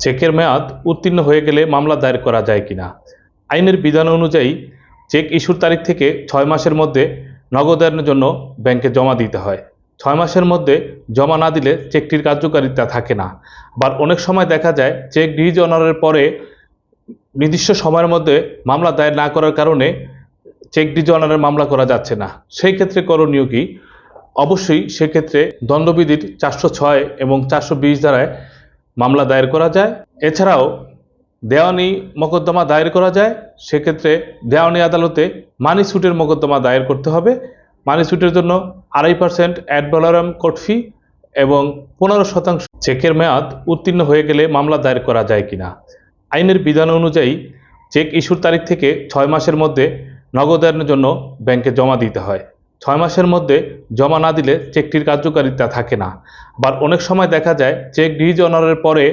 চেকের মেয়াদ উত্তীর্ণ হয়ে গেলে মামলা দায়ের করা যায় কিনা। আইনের বিধান অনুযায়ী চেক ইস্যুর তারিখ থেকে 6 মাসের মধ্যে নগদায়নের জন্য ব্যাংকে জমা দিতে হয়। 6 মাসের মধ্যে জমা না দিলে চেকটির কার্যকারিতা থাকে না। আবার অনেক সময় দেখা যায় চেক ডিজ অনারের পরে নির্দিষ্ট সময়ের মধ্যে মামলা দায়ের না করার কারণে চেক ডিজ অনারের মামলা করা যাচ্ছে না। সেই ক্ষেত্রে করণীয় কি? অবশ্যই সেক্ষেত্রে দণ্ডবিধির 406 এবং 420 ধারায় মামলা দায়ের করা যায়। এছাড়াও দেওয়ানি মোকদ্দমা দায়ের করা যায়। সেক্ষেত্রে দেওয়ানি আদালতে মানি স্যুটের মোকদ্দমা দায়ের করতে হবে। মানি স্যুটের জন্য 2.5% অ্যাড ভ্যালোরাম কোর্ট ফি এবং 15% চেকের মেয়াদ উত্তীর্ণ হয়ে গেলে মামলা দায়ের করা যায় কিনা। আইনের বিধান অনুযায়ী চেক ইস্যুর তারিখ থেকে 6 মাসের মধ্যে নগদায়নের জন্য ব্যাংকে জমা দিতে হয়। 6 মাসের মধ্যে জমা না দিলে চেকটির কার্যকারিতা থাকে না। আবার অনেক সময় দেখা যায় চেক ডিজ অনারের পরে